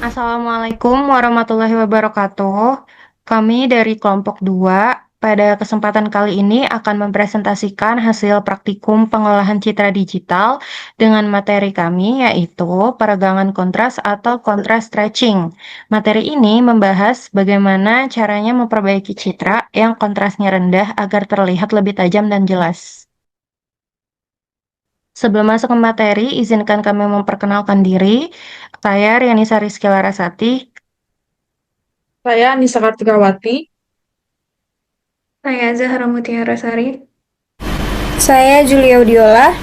Assalamualaikum warahmatullahi wabarakatuh. Kami dari kelompok 2 pada kesempatan kali ini akan mempresentasikan hasil praktikum pengolahan citra digital dengan materi kami yaitu peregangan kontras atau kontras stretching. Materi ini membahas bagaimana caranya memperbaiki citra yang kontrasnya rendah agar terlihat lebih tajam dan jelas. Sebelum masuk ke materi, izinkan kami memperkenalkan diri. Saya Rianisa Rizky Larasati. Saya Nisa Kartikawati. Saya Zahra Mutiara Sari. Saya Julia Udiola.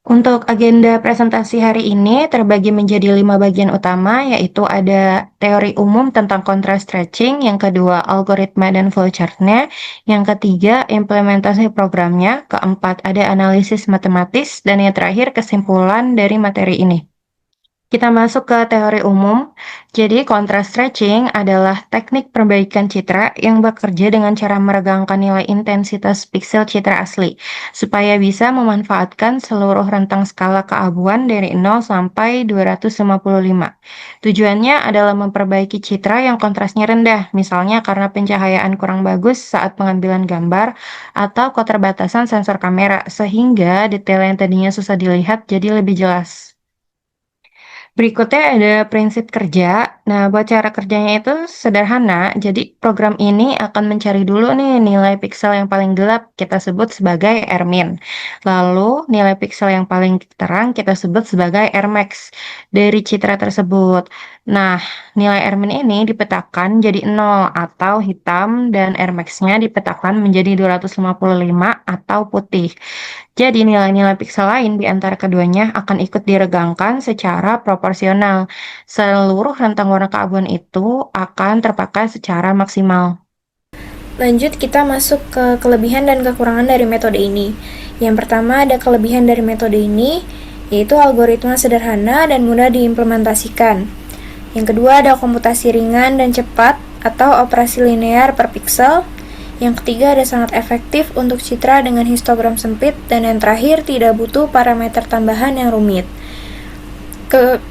Untuk agenda presentasi hari ini terbagi menjadi 5 bagian utama, yaitu ada teori umum tentang contrast stretching, yang kedua algoritma dan flowchart-nya, yang ketiga implementasi programnya, keempat ada analisis matematis, dan yang terakhir kesimpulan dari materi ini. Kita masuk ke teori umum. Jadi, contrast stretching adalah teknik perbaikan citra yang bekerja dengan cara meregangkan nilai intensitas piksel citra asli, supaya bisa memanfaatkan seluruh rentang skala keabuan dari 0 sampai 255. Tujuannya adalah memperbaiki citra yang kontrasnya rendah, misalnya karena pencahayaan kurang bagus saat pengambilan gambar atau keterbatasan sensor kamera, sehingga detail yang tadinya susah dilihat jadi lebih jelas. Berikutnya ada prinsip kerja. Nah, buat cara kerjanya itu sederhana. Jadi, program ini akan mencari dulu nih nilai piksel yang paling gelap, kita sebut sebagai Rmin. Lalu, nilai piksel yang paling terang kita sebut sebagai Rmax dari citra tersebut. Nah, nilai Rmin ini dipetakan jadi 0 atau hitam dan Rmax-nya dipetakan menjadi 255 atau putih. Jadi nilai-nilai piksel lain di antara keduanya akan ikut diregangkan secara proporsional. Seluruh rentang warna keabuan itu akan terpakai secara maksimal. Lanjut kita masuk ke kelebihan dan kekurangan dari metode ini. Yang pertama ada kelebihan dari metode ini, yaitu algoritma sederhana dan mudah diimplementasikan. Yang kedua ada komputasi ringan dan cepat atau operasi linear per piksel. Yang ketiga ada sangat efektif untuk citra dengan histogram sempit, dan yang terakhir tidak butuh parameter tambahan yang rumit.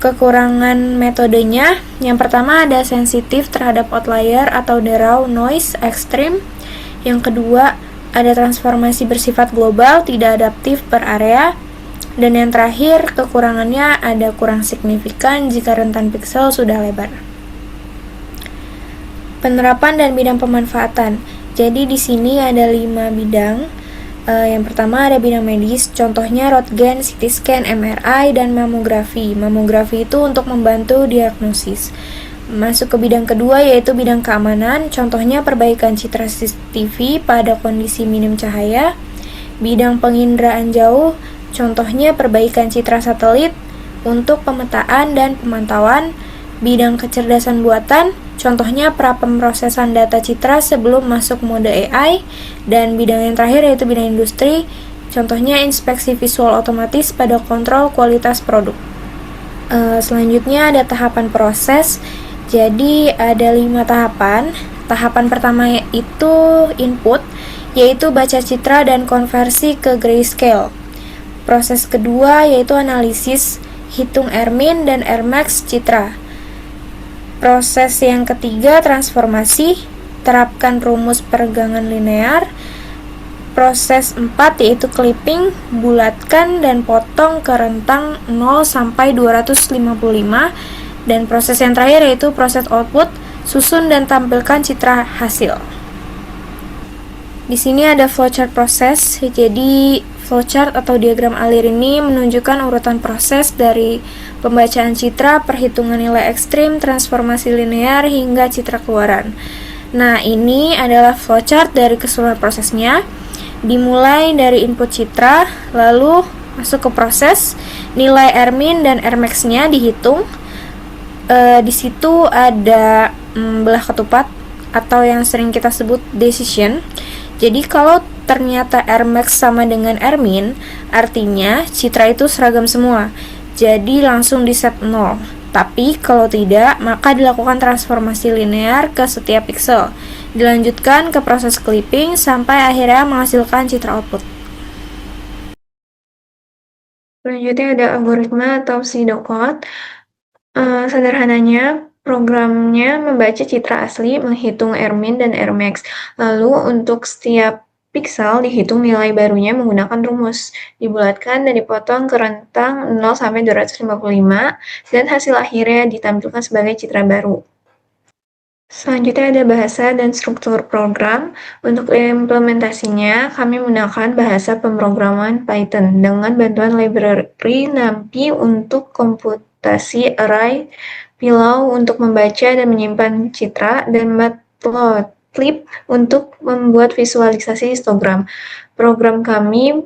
Kekurangan metodenya, yang pertama ada sensitif terhadap outlier atau the raw noise ekstrim. Yang kedua ada transformasi bersifat global, tidak adaptif per area. Dan yang terakhir kekurangannya ada kurang signifikan jika rentan piksel sudah lebar. Penerapan dan bidang pemanfaatan. Jadi di sini ada 5 bidang. Yang pertama ada bidang medis, contohnya Röntgen, CT scan, MRI, dan mamografi. Mamografi itu untuk membantu diagnosis. Masuk ke bidang kedua yaitu bidang keamanan, contohnya perbaikan citra CCTV pada kondisi minim cahaya. Bidang penginderaan jauh, contohnya perbaikan citra satelit untuk pemetaan dan pemantauan. Bidang kecerdasan buatan, contohnya prapemrosesan data citra sebelum masuk mode AI. Dan bidang yang terakhir yaitu bidang industri, contohnya inspeksi visual otomatis pada kontrol kualitas produk. Selanjutnya ada tahapan proses. Jadi ada 5 tahapan. Tahapan pertama itu input, yaitu baca citra dan konversi ke grayscale. Proses kedua yaitu analisis, hitung Rmin dan Rmax citra. Proses yang ketiga transformasi, terapkan rumus peregangan linear. Proses 4 yaitu clipping, bulatkan dan potong ke rentang 0 sampai 255. Dan proses yang terakhir yaitu proses output, susun dan tampilkan citra hasil. Di sini ada flowchart proses. Jadi flowchart atau diagram alir ini menunjukkan urutan proses dari pembacaan citra, perhitungan nilai ekstrim, transformasi linear, hingga citra keluaran. Nah, ini adalah flowchart dari keseluruhan prosesnya. Dimulai dari input citra, lalu masuk ke proses, nilai Rmin dan Rmax-nya dihitung. Di situ ada belah ketupat atau yang sering kita sebut decision. Jadi kalau ternyata Rmax sama dengan Rmin, artinya citra itu seragam semua. Jadi langsung di set 0. Tapi kalau tidak, maka dilakukan transformasi linear ke setiap pixel. Dilanjutkan ke proses clipping sampai akhirnya menghasilkan citra output. Selanjutnya ada algoritma atau pseudocode. Sederhananya, programnya membaca citra asli, menghitung Rmin dan Rmax. Lalu untuk setiap piksel dihitung nilai barunya menggunakan rumus. Dibulatkan dan dipotong ke rentang 0 sampai 255 dan hasil akhirnya ditampilkan sebagai citra baru. Selanjutnya ada bahasa dan struktur program. Untuk implementasinya, kami menggunakan bahasa pemrograman Python dengan bantuan library NumPy untuk komputasi array, Pillow untuk membaca dan menyimpan citra, dan Matplotlib untuk membuat visualisasi histogram. Program kami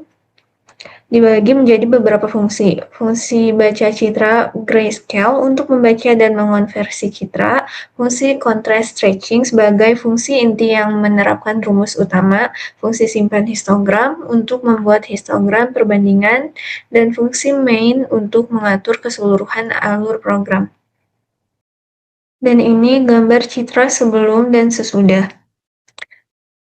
dibagi menjadi beberapa fungsi. Fungsi baca citra grayscale untuk membaca dan mengonversi citra, fungsi contrast stretching sebagai fungsi inti yang menerapkan rumus utama, fungsi simpan histogram untuk membuat histogram perbandingan, dan fungsi main untuk mengatur keseluruhan alur program. Dan ini gambar citra sebelum dan sesudah.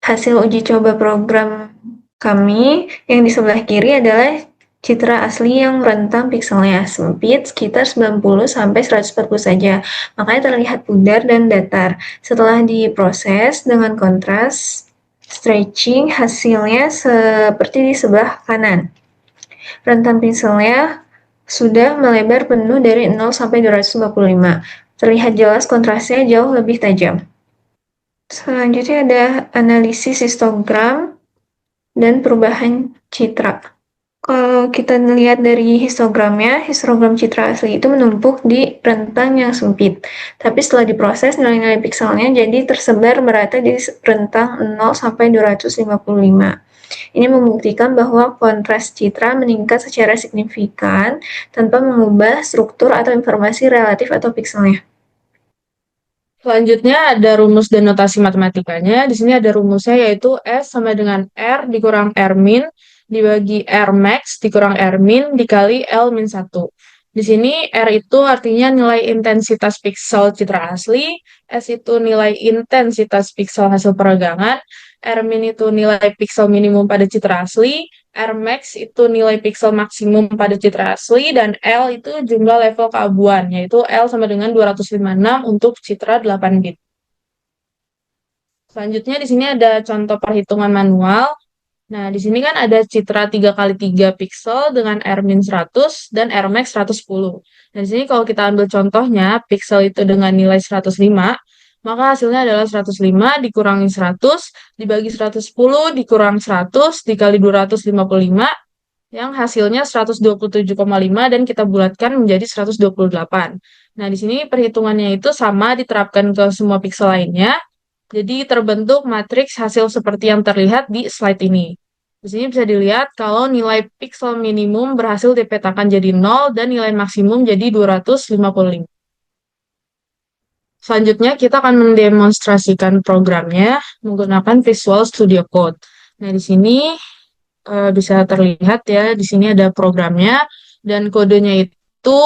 Hasil uji coba program kami yang di sebelah kiri adalah citra asli yang rentang pikselnya sempit sekitar 90 sampai 140 saja, makanya terlihat pudar dan datar. Setelah diproses dengan kontras stretching, hasilnya seperti di sebelah kanan. Rentang pikselnya sudah melebar penuh dari 0 sampai 255. Terlihat jelas kontrasnya jauh lebih tajam. Selanjutnya ada analisis histogram dan perubahan citra. Kalau kita lihat dari histogramnya, histogram citra asli itu menumpuk di rentang yang sempit. Tapi setelah diproses, nilai-nilai pikselnya jadi tersebar merata di rentang 0 sampai 255. Ini membuktikan bahwa kontras citra meningkat secara signifikan tanpa mengubah struktur atau informasi relatif atau pikselnya. Selanjutnya ada rumus dan notasi matematikanya. Di sini ada rumusnya yaitu S sama dengan R dikurang R min dibagi R max dikurang R min dikali L min 1. Di sini R itu artinya nilai intensitas piksel citra asli, S itu nilai intensitas piksel hasil peregangan, R min itu nilai piksel minimum pada citra asli, R max itu nilai piksel maksimum pada citra asli, dan L itu jumlah level keabuan, yaitu L sama dengan 256 untuk citra 8 bit. Selanjutnya di sini ada contoh perhitungan manual. Nah, di sini kan ada citra 3x3 piksel dengan R-min 100 dan R-max 110. Nah, di sini kalau kita ambil contohnya, piksel itu dengan nilai 105, maka hasilnya adalah 105 dikurangi 100, dibagi 110 dikurang 100, dikali 255, yang hasilnya 127,5 dan kita bulatkan menjadi 128. Nah, di sini perhitungannya itu sama diterapkan ke semua piksel lainnya. Jadi terbentuk matriks hasil seperti yang terlihat di slide ini. Di sini bisa dilihat kalau nilai piksel minimum berhasil dipetakan jadi 0 dan nilai maksimum jadi 255. Selanjutnya kita akan mendemonstrasikan programnya menggunakan Visual Studio Code. Nah, di sini bisa terlihat ya, di sini ada programnya dan kodenya itu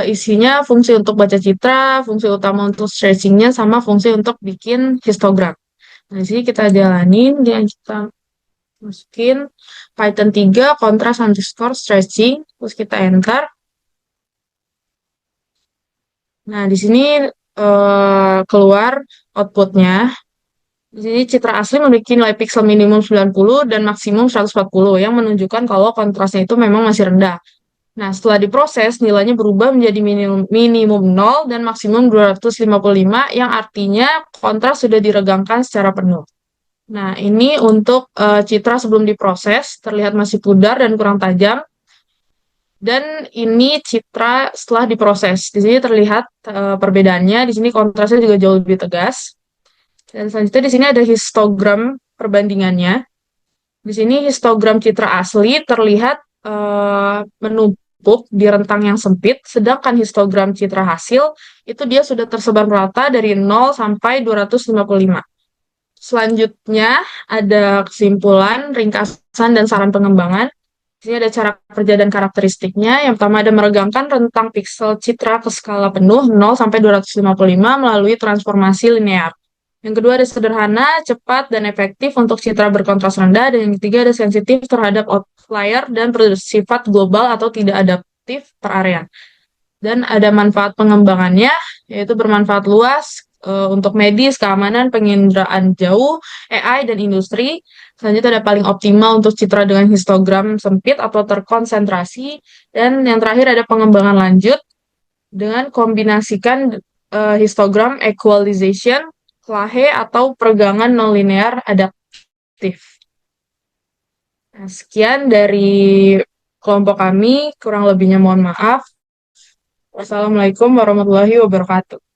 isinya fungsi untuk baca citra, fungsi utama untuk stretchingnya, sama fungsi untuk bikin histogram. Nah, di sini kita jalanin, dan kita masukin Python 3 contrast underscore stretching, terus kita enter. Nah, di sini keluar outputnya. Di sini citra asli memiliki nilai piksel minimum 90 dan maksimum 140 yang menunjukkan kalau kontrasnya itu memang masih rendah. Nah, setelah diproses, nilainya berubah menjadi minimum 0 dan maksimum 255 yang artinya kontras sudah diregangkan secara penuh. Nah, ini untuk citra sebelum diproses, terlihat masih pudar dan kurang tajam. Dan ini citra setelah diproses. Di sini terlihat perbedaannya, di sini kontrasnya juga jauh lebih tegas. Dan selanjutnya di sini ada histogram perbandingannya. Di sini histogram citra asli terlihat menumpuk di rentang yang sempit, sedangkan histogram citra hasil itu dia sudah tersebar merata dari 0 sampai 255. Selanjutnya ada kesimpulan, ringkasan, dan saran pengembangan. Di sini ada cara kerja dan karakteristiknya. Yang pertama ada meregangkan rentang piksel citra ke skala penuh 0 sampai 255 melalui transformasi linear. Yang kedua ada sederhana, cepat, dan efektif untuk citra berkontras rendah. Dan yang ketiga ada sensitif terhadap outlier dan bersifat global atau tidak adaptif per area. Dan ada manfaat pengembangannya, yaitu bermanfaat luas untuk medis, keamanan, penginderaan jauh, AI, dan industri. Selanjutnya ada paling optimal untuk citra dengan histogram sempit atau terkonsentrasi. Dan yang terakhir ada pengembangan lanjut dengan kombinasikan histogram equalization, Clahe, atau peregangan nonlinear adaptif. Nah, sekian dari kelompok kami, kurang lebihnya mohon maaf. Wassalamualaikum warahmatullahi wabarakatuh.